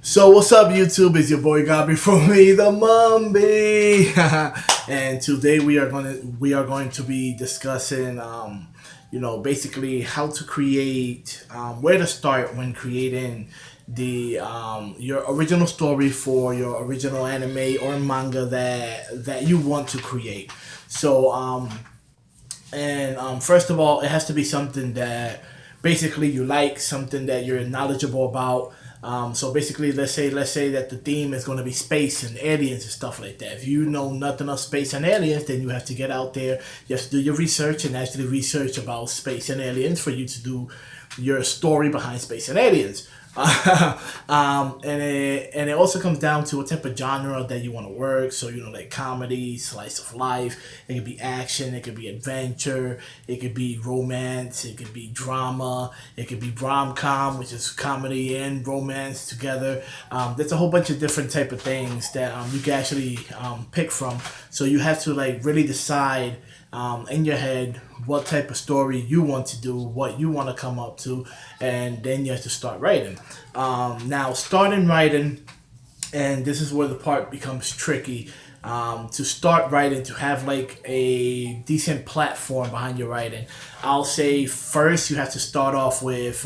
So what's up, YouTube? It's your boy Gabby from me, the MumBie, and today we are going to be discussing, basically how to create, where to start when creating the your original story for your original anime or manga that you want to create. So first of all, it has to be something that basically you like, something that you're knowledgeable about. So basically, let's say that the theme is going to be space and aliens and stuff like that. If you know nothing of space and aliens, then you have to get out there. You have to do your research and actually research about space and aliens for you to do your story behind space and aliens. And it also comes down to what type of genre that you want to work. So like comedy, slice of life. It could be action. It could be adventure. It could be romance. It could be drama. It could be rom-com, which is comedy and romance together. There's a whole bunch of different type of things that you can actually pick from. So you have to like really decide in your head what type of story you want to do, what you want to come up to, and then you have to start writing. Now, starting writing, and this is where the part becomes tricky. To start writing, to have like a decent platform behind your writing, I'll say first you have to start off with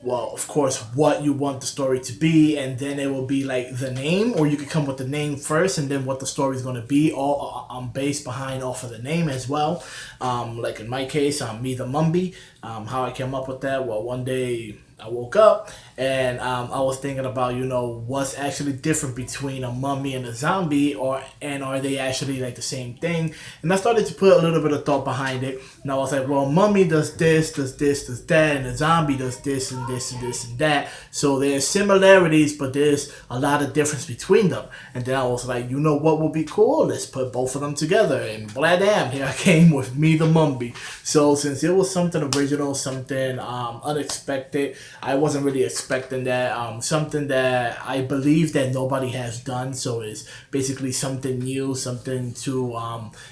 well, of course, what you want the story to be, and then it will be like the name, or you could come with the name first, and then what the story is going to be, all based behind off of the name as well. Like in my case, me the MumBie. How I came up with that? Well, one day I woke up and I was thinking about what's actually different between a mummy and a zombie, and are they actually like the same thing? And I started to put a little bit of thought behind it. And I was like, well, mummy does this, does this, does that, and a zombie does this and this and this and that. So there's similarities, but there's a lot of difference between them. And then I was like, what would be cool? Let's put both of them together. And blah damn, here I came with me the MumBie. So since it was something original, something unexpected, I wasn't really expecting that. Something that I believe that nobody has done. So it's basically something new, something to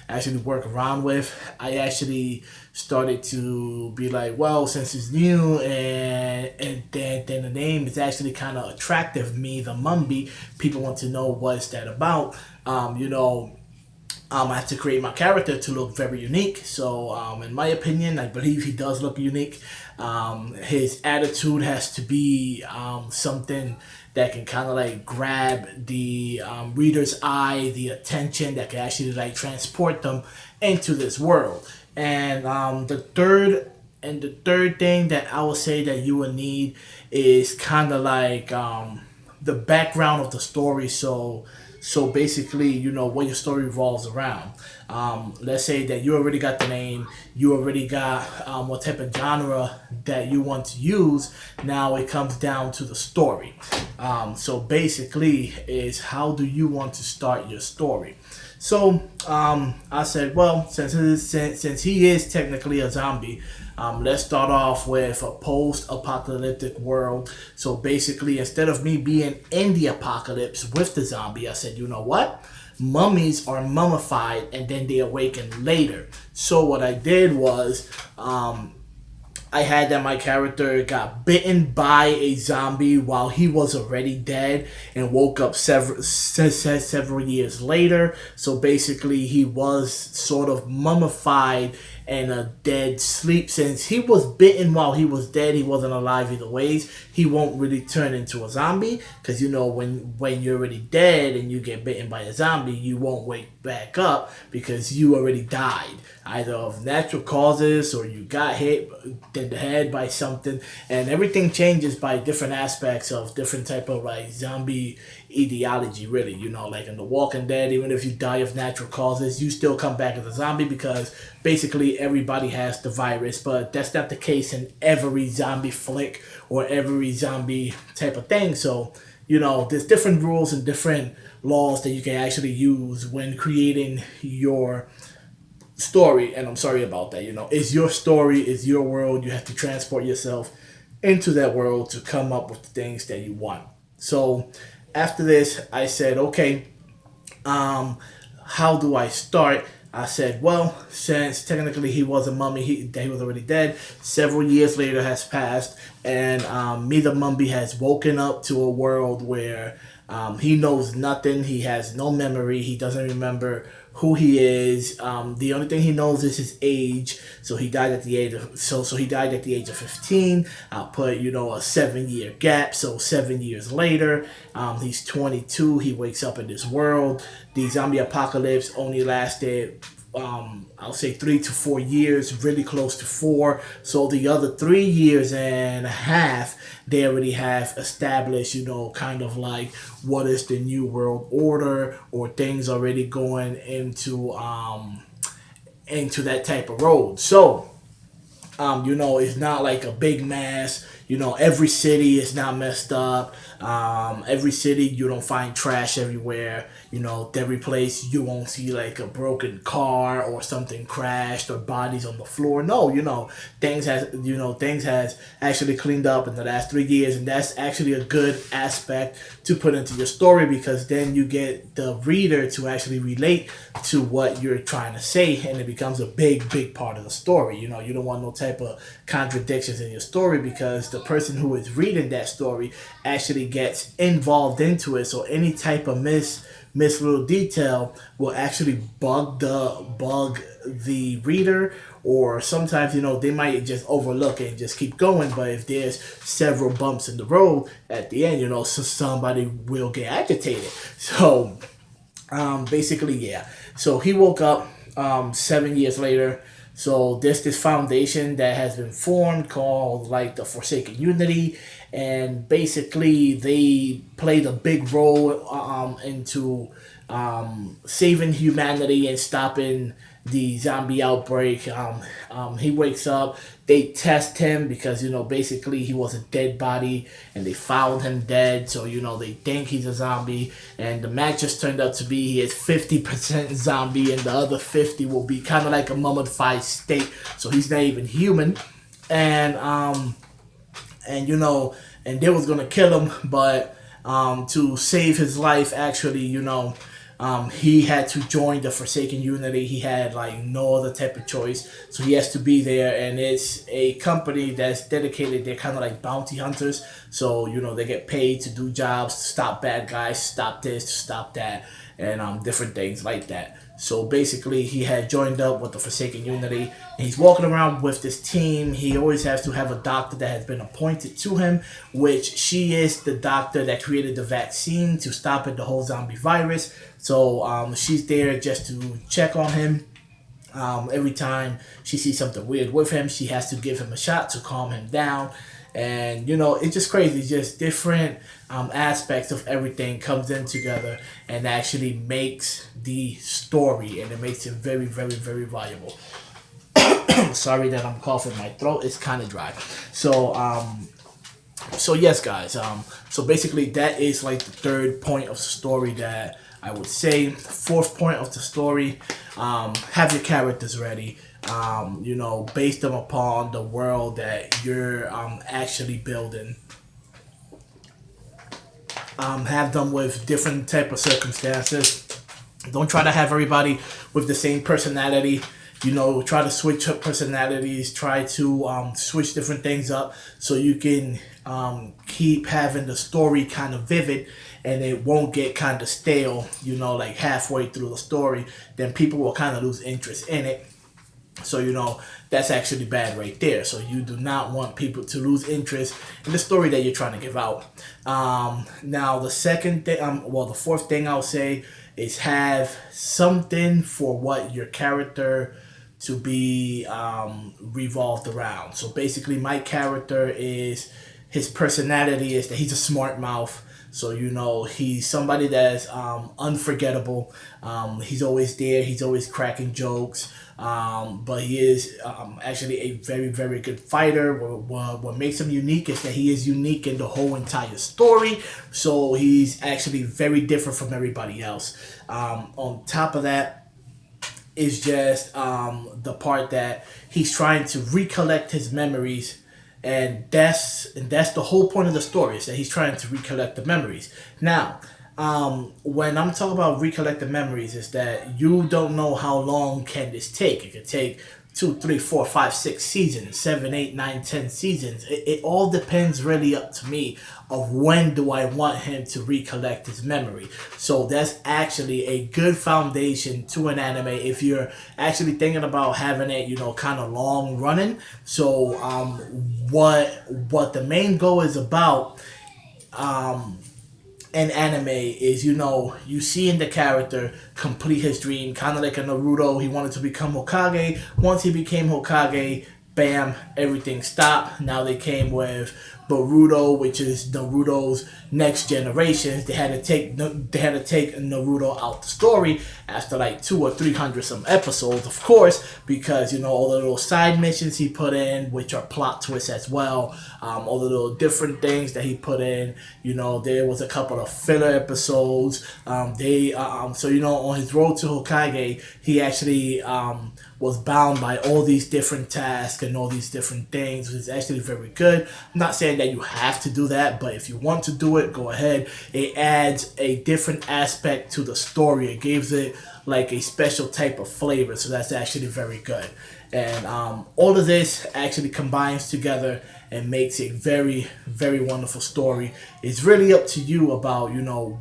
actually work around with. I actually started to be like, well, since it's new and then the name is actually kind of attractive, me the MumBie, people want to know what's that about. I had to create my character to look very unique. So, in my opinion, I believe he does look unique. His attitude has to be something that can kind of like grab the reader's eye, the attention, that can actually like transport them into this world. And the third thing that I would say that you will need is kind of like the background of the story. So basically, what your story revolves around. Let's say that you already got the name, you already got what type of genre that you want to use. Now it comes down to the story. So basically, is how do you want to start your story? So I said, well, since he is technically a zombie, let's start off with a post-apocalyptic world. So basically, instead of me being in the apocalypse with the zombie, I said, you know what? Mummies are mummified and then they awaken later. So what I did was I had that my character got bitten by a zombie while he was already dead and woke up several years later. So basically, he was sort of mummified and a dead sleep. Since he was bitten while he was dead, he wasn't alive either ways. He won't really turn into a zombie because when you're already dead and you get bitten by a zombie, you won't wake back up because you already died, either of natural causes or you got hit in the head by something. And everything changes by different aspects of different type of like zombie ideology, really. Like in The Walking Dead, even if you die of natural causes, you still come back as a zombie because basically everybody has the virus. But that's not the case in every zombie flick or every zombie type of thing. So there's different rules and different laws that you can actually use when creating your story. And I'm sorry about that. It's your story, it's your world. You have to transport yourself into that world to come up with the things that you want. So after this, I said, okay, how do I start? I said, well, since technically he was a mummy, he was already dead. Several years later has passed, and me, the MumBie, has woken up to a world where he knows nothing. He has no memory. He doesn't remember who he is. The only thing he knows is his age. So he died at the age of he died at the age of 15. I'll put a 7 year gap. So 7 years later, he's 22. He wakes up in this world. The zombie apocalypse only lasted I'll say 3 to 4 years, really close to 4. So the other 3 years and a half, they already have established, kind of like what is the new world order, or things already going into that type of road. So it's not like a big mass. Every city is not messed up. Every city, you don't find trash everywhere. Every place you won't see like a broken car or something crashed or bodies on the floor. No, things has actually cleaned up in the last 3 years, and that's actually a good aspect to put into your story, because then you get the reader to actually relate to what you're trying to say, and it becomes a big part of the story. You don't want no type of contradictions in your story, because the person who is reading that story actually gets involved into it. So any type of miss little detail will actually bug the reader, or sometimes they might just overlook it and just keep going. But if there's several bumps in the road at the end, so somebody will get agitated. So basically, yeah. So he woke up 7 years later. So there's this foundation that has been formed called like the Forsaken Unity, and basically they played a big role into saving humanity and stopping the zombie outbreak. He wakes up. They test him because basically he was a dead body, and they found him dead. So they think he's a zombie, and the match just turned out to be he is 50% zombie, and the other 50 will be kind of like a mummified state. So he's not even human, and and they was gonna kill him, but to save his life, actually, he had to join the Forsaken Unity. He had like no other type of choice, so he has to be there. And it's a company that's dedicated. They're kind of like bounty hunters, so they get paid to do jobs, to stop bad guys, stop this, to stop that, and different things like that. So basically, he had joined up with the Forsaken Unity, and he's walking around with this team. He always has to have a doctor that has been appointed to him, which she is the doctor that created the vaccine to stop it, the whole zombie virus. So she's there just to check on him. Every time she sees something weird with him, she has to give him a shot to calm him down. And it's just crazy. It's just different aspects of everything comes in together and actually makes the story, and it makes it very, very, very valuable. Sorry that I'm coughing. My throat is kind of dry. So yes, guys. So basically, that is like the third point of the story that I would say. Fourth point of the story: have your characters ready. Based them upon the world that you're actually building. Have them with different type of circumstances. Don't try to have everybody with the same personality. Try to switch up personalities. Try to switch different things up so you can keep having the story kind of vivid, and it won't get kind of stale. Like halfway through the story, then people will kind of lose interest in it. So that's actually bad right there. So you do not want people to lose interest in the story that you're trying to give out. Now the second thing, the fourth thing I'll say is have something for what your character to be revolved around. So basically, my character is, his personality is that he's a smart mouth. So he's somebody that's unforgettable. He's always there. He's always cracking jokes. But he is actually a very, very good fighter. What makes him unique is that he is unique in the whole entire story. So he's actually very different from everybody else. On top of that is just the part that he's trying to recollect his memories. And that's the whole point of the story, is that he's trying to recollect the memories. Now, When I'm talking about recollecting memories, is that you don't know how long can this take. It could take two, three, four, five, 6 seasons, 7, 8, 9, 10 seasons. It all depends really up to me of when do I want him to recollect his memory. So that's actually a good foundation to an anime if you're actually thinking about having it, kind of long running. So what the main goal is about in anime is, you see in the character complete his dream, kind of like a Naruto. He wanted to become Hokage. Once he became Hokage, bam, everything stopped. Now they came with Boruto, which is Naruto's next generations. They had to take Naruto out the story after like 200 or 300 some episodes, of course, because all the little side missions he put in, which are plot twists as well. All the little different things that he put in. There was a couple of filler episodes. On his road to Hokage, he actually was bound by all these different tasks and all these different things, which is actually very good. I'm not saying that you have to do that, but if you want to do it, go ahead. It adds a different aspect to the story. It gives it like a special type of flavor, so that's actually very good. And all of this actually combines together and makes a very, very wonderful story. It's really up to you about,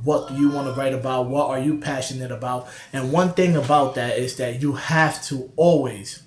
what do you want to write about? What are you passionate about? And one thing about that is that you have to always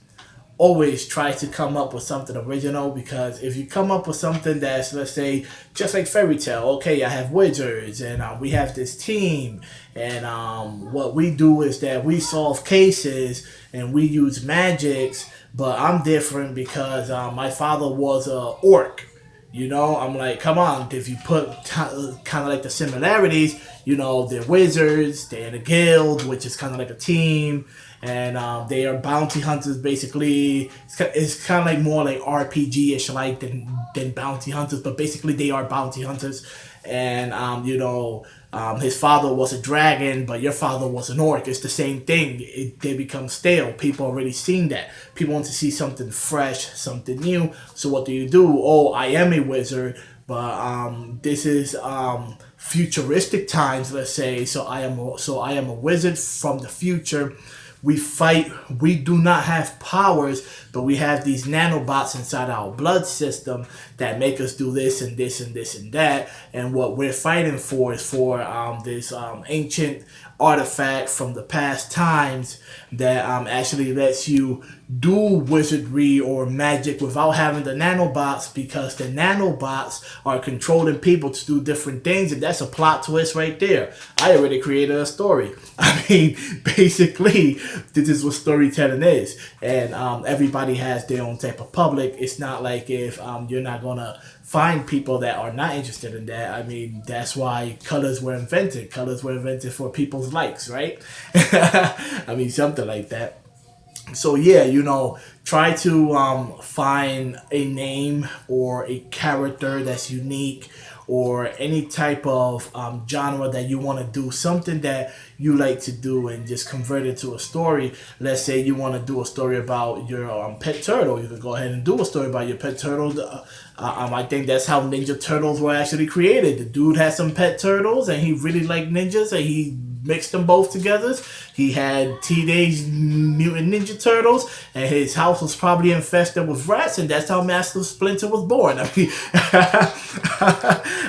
try to come up with something original, because if you come up with something that's, let's say, just like fairy tale, okay, I have wizards and we have this team, and what we do is that we solve cases and we use magics, but I'm different because my father was a orc. I'm like, come on, if you put kind of like the similarities, they're wizards, they're in a guild, which is kind of like a team, and they are bounty hunters, basically. It's kind of like more like RPG-ish like than bounty hunters, but basically they are bounty hunters. And his father was a dragon, but your father was an orc. It's the same thing. They become stale. People already seen that. People want to see something fresh, something new. So what do? Oh, I am a wizard, but this is futuristic times, let's say. So I am a wizard from the future. We fight. We do not have powers, but we have these nanobots inside our blood system that make us do this and this and this and that. And what we're fighting for is for this ancient artifact from the past times that actually lets you do wizardry or magic without having the nanobots, because the nanobots are controlling people to do different things, and that's a plot twist right there. I already created a story. I mean, basically, this is what storytelling is, and everybody has their own type of public. It's not like if you're not gonna find people that are not interested in that. I mean, that's why colors were invented. Colors were invented for people's likes, right? I mean, something like that. So yeah, try to find a name or a character that's unique, or any type of genre that you want to do, something that you like to do, and just convert it to a story. Let's say you want to do a story about your pet turtle. You can go ahead and do a story about your pet turtle. I think that's how Ninja Turtles were actually created. The dude had some pet turtles, and he really liked ninjas, and he mixed them both together. He had Teenage Mutant Ninja Turtles, and his house was probably infested with rats, and that's how Master Splinter was born. I mean,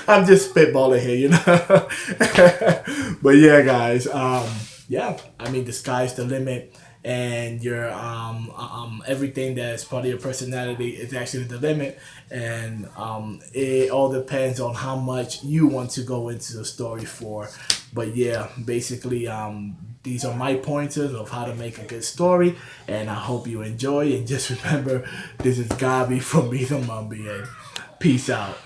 I'm just spitballing here, But yeah, guys, yeah, I mean, the sky's the limit, and your everything that's part of your personality is actually the limit, and it all depends on how much you want to go into the story for. But yeah, basically, these are my pointers of how to make a good story, and I hope you enjoy. And just remember, this is Gabi from Me the MumBie, and peace out.